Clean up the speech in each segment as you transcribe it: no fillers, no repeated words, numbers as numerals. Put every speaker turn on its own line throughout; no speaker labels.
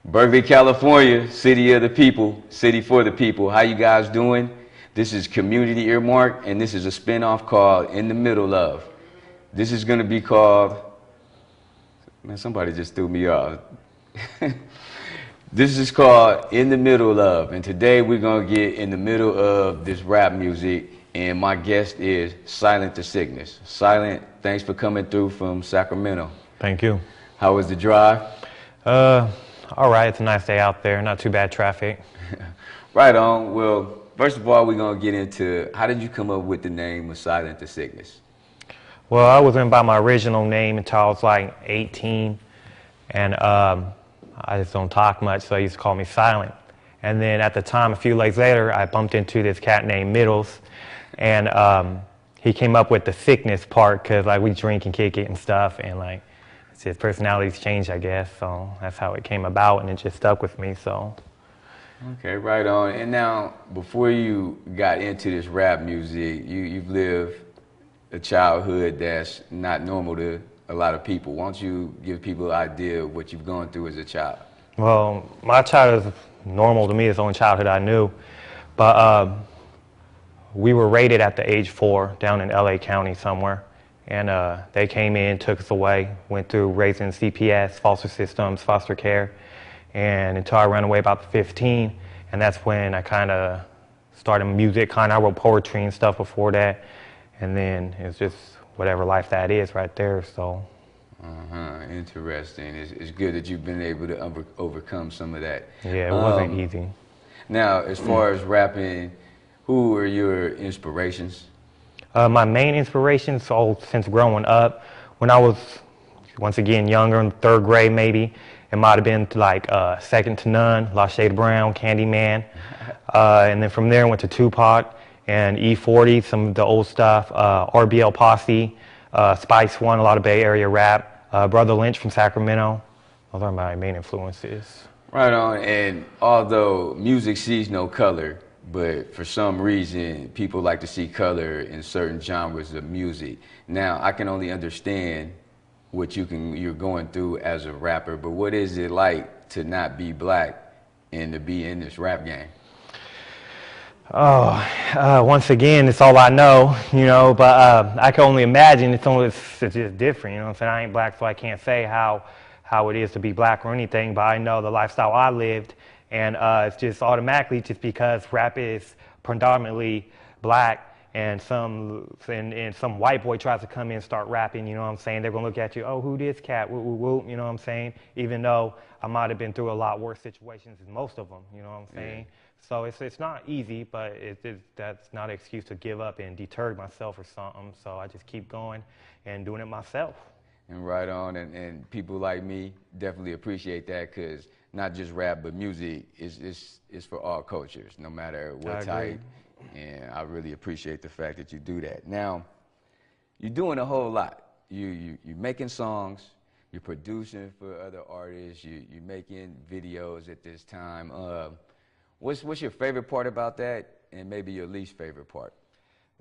Berkeley, California, city of the people, city for the people. How you guys doing? This is Community Earmark, and this is a spinoff called In the Middle of. This is going to be called, man, somebody just threw me off. This is called In the Middle of, and today we're going to get in the middle of this rap music, and my guest is Silent the Sicness. Silent, thanks for coming through from Sacramento.
Thank you.
How was the drive?
All right, it's a nice day out there, not too bad traffic.
Right on. Well, first of all, we're going to get into how did you come up with the name of Silent the Sicness?
Well, I wasn't by my original name until I was like 18, and I just don't talk much, so they used to call me Silent. And then at the time, a few days later, I bumped into this cat named Middles, and he came up with the sickness part because like we drink and kick it and stuff, and like his personality's changed, I guess, so that's how it came about, and it just stuck with me, so.
Okay, right on. And now, before you got into this rap music, you've lived a childhood that's not normal to a lot of people. Why don't you give people an idea of what you've gone through as a child?
Well, my childhood is normal to me. It's the only childhood I knew, but we were raided at the age 4 down in LA County somewhere. And they came in, took us away, went through raising CPS, foster systems, foster care, and until I ran away about 15, and that's when I kind of started music. I wrote poetry and stuff before that, and then it's just whatever life that is right there. So.
Interesting. It's good that you've been able to overcome some of that.
Yeah, it wasn't easy.
Now, as far as rapping, who are your inspirations?
My main inspirations, since growing up, when I was, once again, younger, in 3rd grade maybe, it might have been like Second to None, La Shade Brown, Candyman. And then from there I went to Tupac and E40, some of the old stuff, RBL Posse, Spice One, a lot of Bay Area rap, Brother Lynch from Sacramento. Those are my main influences.
Right on, and although music sees no color, but for some reason, people like to see color in certain genres of music. Now, I can only understand what you're going through as a rapper, but what is it like to not be black and to be in this rap game?
Oh, once again, it's all I know, you know, but I can only imagine it's just different, you know what I'm saying? I ain't black, so I can't say how it is to be black or anything, but I know the lifestyle I lived. And it's just automatically just because rap is predominantly black, and some white boy tries to come in and start rapping, you know what I'm saying? They're gonna look at you, oh, who this cat, woo, woo, woo, you know what I'm saying? Even though I might have been through a lot worse situations than most of them, you know what I'm saying? Yeah. So it's not easy, but that's not an excuse to give up and deter myself or something. So I just keep going and doing it myself.
And right on, and people like me definitely appreciate that, because not just rap, but music is for all cultures, no matter what type. And I really appreciate the fact that you do that. Now, you're doing a whole lot. You're making songs, you're producing for other artists, you're making videos at this time. What's your favorite part about that, and maybe your least favorite part?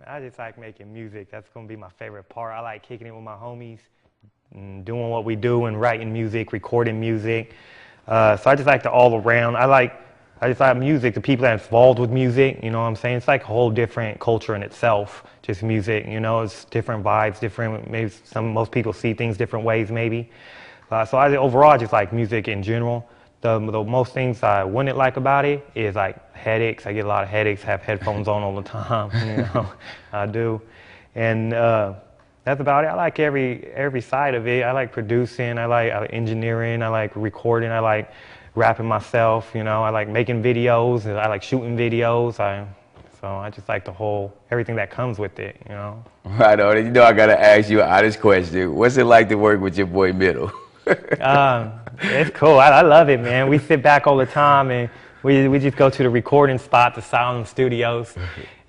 I just like making music. That's gonna be my favorite part. I like kicking it with my homies, and doing what we do, and writing music, recording music. So I just like the all around. I just like music, the people that are involved with music, you know what I'm saying? It's like a whole different culture in itself, just music, you know, it's different vibes, maybe most people see things different ways maybe. So overall, I just like music in general. The most things I wouldn't like about it is like headaches. I get a lot of headaches, have headphones on all the time, you know, I do. And that's about it. I like every side of it. I like producing, I like engineering, I like recording, I like rapping myself, you know, I like making videos, I like shooting videos. So I just like everything that comes with it, you know.
Right on. You know, I gotta ask you an honest question. What's it like to work with your boy Middle?
It's cool. I love it, man. We sit back all the time, and we just go to the recording spot, the Silent Studios,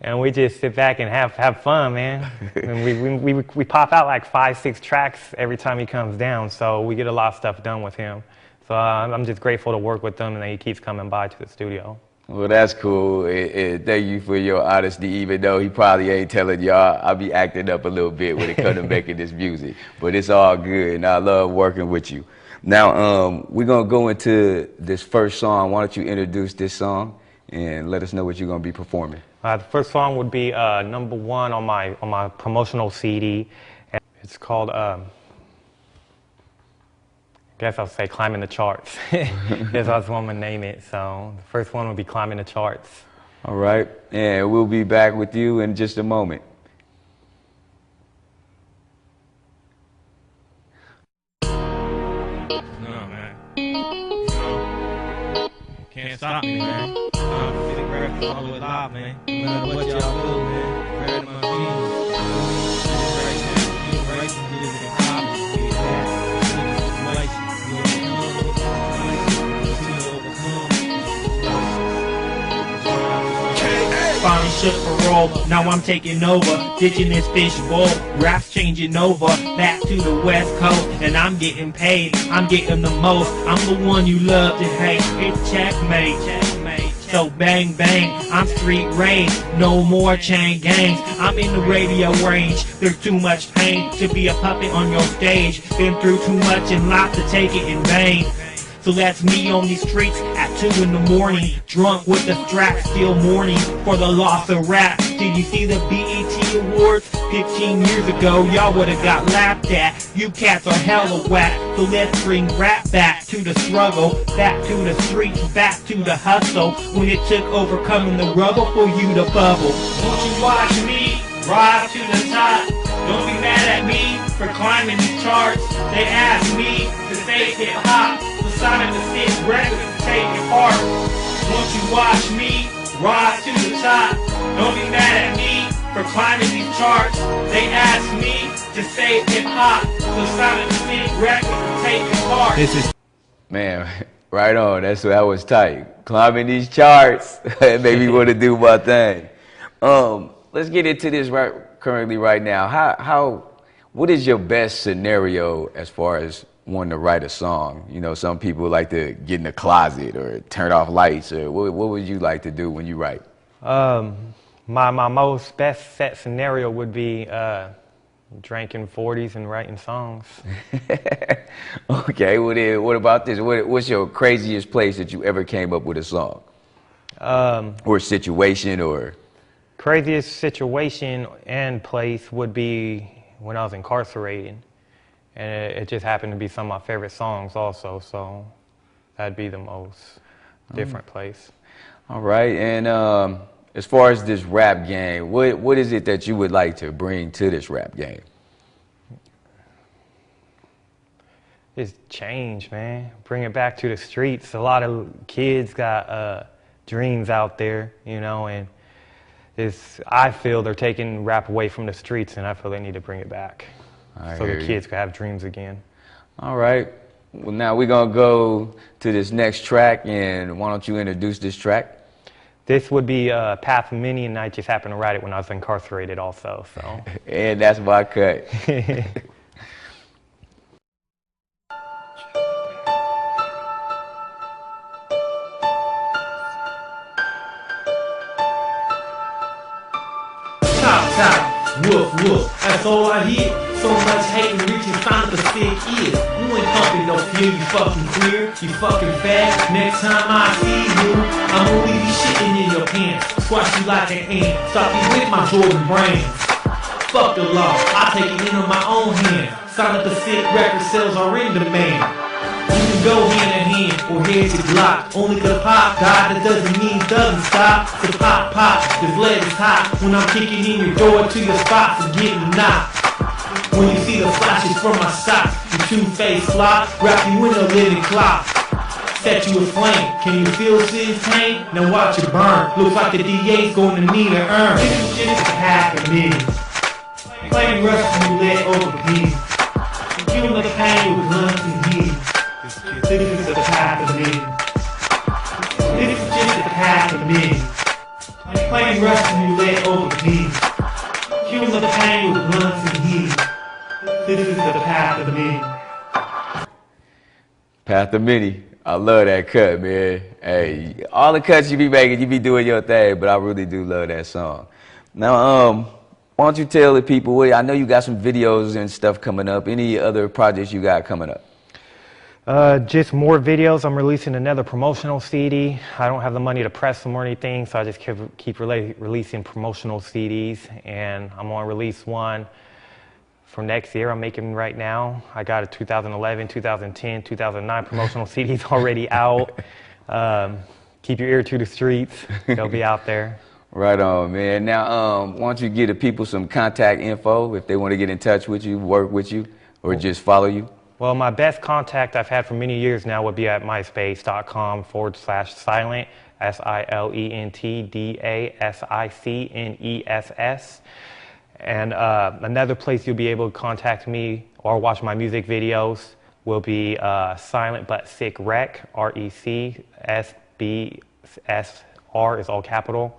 and we just sit back and have fun, man. And we pop out like 5-6 tracks every time he comes down, so we get a lot of stuff done with him. So I'm just grateful to work with him, and that he keeps coming by to the studio.
Well, that's cool. And thank you for your honesty, even though he probably ain't telling y'all. I'll be acting up a little bit when it comes to making this music. But it's all good, and I love working with you. Now, we're going to go into this first song. Why don't you introduce this song and let us know what you're going to be performing?
The first song would be #1 on my promotional CD. It's called, I guess I'll say Climbing the Charts. That's what I'm going to name it. So the first one would be Climbing the Charts.
All right. And we'll be back with you in just a moment.
Can't stop me, man. I'm sitting right all the way live, man. No matter what y'all do, man. Right in my jeans. Right now, you right to do this finally shook for roll, now I'm taking over, ditching this fish bowl, raps changing over, back to the West Coast, and I'm getting paid, I'm getting the most, I'm the one you love to hate, it's checkmate, checkmate, so bang bang, I'm street range, no more chain gangs, I'm in the radio range, there's too much pain to be a puppet on your stage, been through too much and lots to take it in vain. So that's me on these streets at 2 in the morning, drunk with the strap, still mourning for the loss of rap. Did you see the BET Awards? 15 years ago, y'all would've got laughed at. You cats are hella whack, so let's bring rap back to the struggle, back to the streets, back to the hustle. When it took overcoming the rubble for you to bubble. Won't you watch me rise to the top? Don't be mad at me for climbing these charts. They asked me to say hip hop. Silent the Sicness records to take your part. Won't you watch me rise to the top? Don't be mad at me for climbing these charts. They asked me to say hip hop, so Silent the Sicness records to take your part. This is
Man, right on. That was tight. Climbing these charts. It made me want to do my thing. Let's get into this currently right now. What is your best scenario as far as wanting to write a song? You know, some people like to get in the closet or turn off lights. Or what would you like to do when you write?
My most best set scenario would be drinking 40s and writing songs.
Okay, well then, what about this? What's your craziest place that you ever came up with a song? Or situation or?
Craziest situation and place would be when I was incarcerated. And it just happened to be some of my favorite songs also, so that'd be the most different place.
All right, and as far as this rap game, what is it that you would like to bring to this rap game?
It's change, man. Bring it back to the streets. A lot of kids got dreams out there, you know, and I feel they're taking rap away from the streets, and I feel they need to bring it back. So the kids could have dreams again. All
right. Well, now we're going to go to this next track, and why don't you introduce this track?
This would be Path of Many, and I just happened to write it when I was incarcerated also. So.
And that's my cut.
Top, woof, woof, that's all I hear. So much hate and reaching Silent the Sicness is. You ain't pumping no fuel, you fucking queer, you fucking fat. Next time I see you, I'm gonna leave you shitting in your pants. Squash you like an ant, stop you with my Jordan brains. Fuck the law, I take it into my own hand. Silent the Sicness record sales are in demand. You can go hand in hand or heads to Glock. Only the pop die, that doesn't mean it doesn't stop. The pop, this lead is hot. When I'm kicking in your door to your spot for getting knocked. When you see the flashes from my socks, your two-faced fly, wrap you in a linen cloth. Set you aflame, can you feel this pain? Now watch it burn, looks like the DA's gonna need an urn. This is just a half a minute. Playing Russian roulette over peas. Feeling the pain with guns and heat. This is a half a minute. This is just a half a minute. Playing Russian roulette over peas. Feeling the pain with guns and heat. This is the Path of Many.
Path of Many. I love that cut, man. Hey, all the cuts you be making, you be doing your thing, but I really do love that song. Now, why don't you tell the people, I know you got some videos and stuff coming up. Any other projects you got coming up?
Just more videos. I'm releasing another promotional CD. I don't have the money to press them or anything, so I just keep releasing promotional CDs, and I'm going to release one for next year. I'm making right now. I got a 2011, 2010, 2009 promotional CDs already out. Keep your ear to the streets. They'll be out there.
Right on, man. Now, why don't you give the people some contact info if they want to get in touch with you, work with you, or just follow you?
Well, my best contact I've had for many years now would be at myspace.com/silent, SILENTDASICNESS. And another place you'll be able to contact me or watch my music videos will be Silent But Sick Rec, RECSBSR is all capital,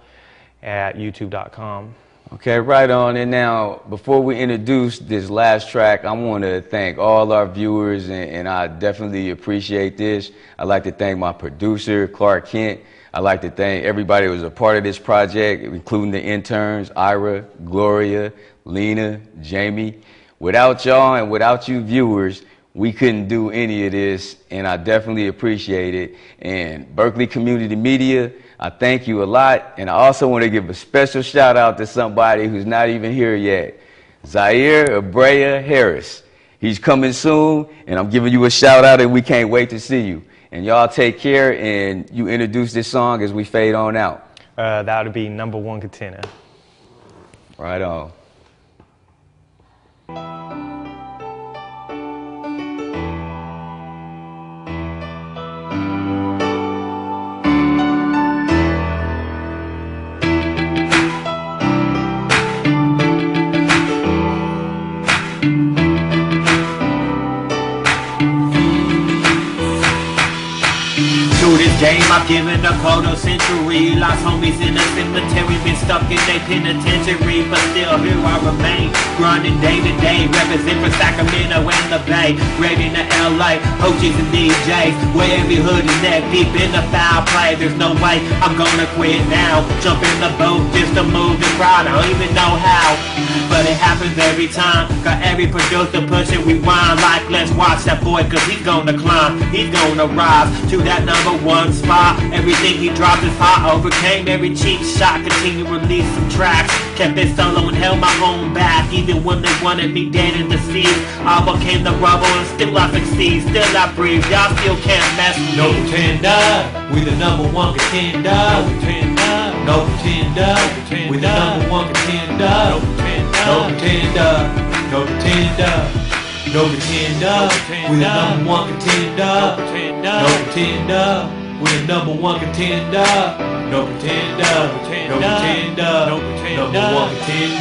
at youtube.com.
Okay, right on. And now, before we introduce this last track, I want to thank all our viewers, and I definitely appreciate this. I'd like to thank my producer, Clark Kent. I'd like to thank everybody who was a part of this project, including the interns, Ira, Gloria, Lena, Jamie. Without y'all and without you viewers, we couldn't do any of this, and I definitely appreciate it. And Berkeley Community Media, I thank you a lot, and I also want to give a special shout out to somebody who's not even here yet, Zaire Abrea Harris. He's coming soon, and I'm giving you a shout out, and we can't wait to see you. And y'all take care, and you introduce this song as we fade on out.
That would be Number One Contender.
Right on.
Game, I've given a quarter century. Lost homies in the cemetery, been stuck in a penitentiary, but still here I remain, grinding day to day, represent for Sacramento and the Bay, grading to LA, OGs and DJs, where every hood is neck deep in the foul play. There's no way I'm gonna quit now, jump in the boat just to move the crowd. I don't even know how, but it happens every time. Got every producer pushing rewind, like let's watch that boy, cause he's gonna climb, he's gonna rise to that number one spot. Everything he dropped is hot, overcame every cheap shot, continue to release some tracks, kept it solo and held my own back, even when they wanted me dead in the sea. I became the rubble and still I succeed, still I breathe, y'all still can't mess with me.
No pretender, we the number one contender. No pretender, no pretender, we the number one contender. No pretender, no pretender, no pretender, we the number one contender. No pretender, we the number one contender. No pretender, no pretender, number one contender.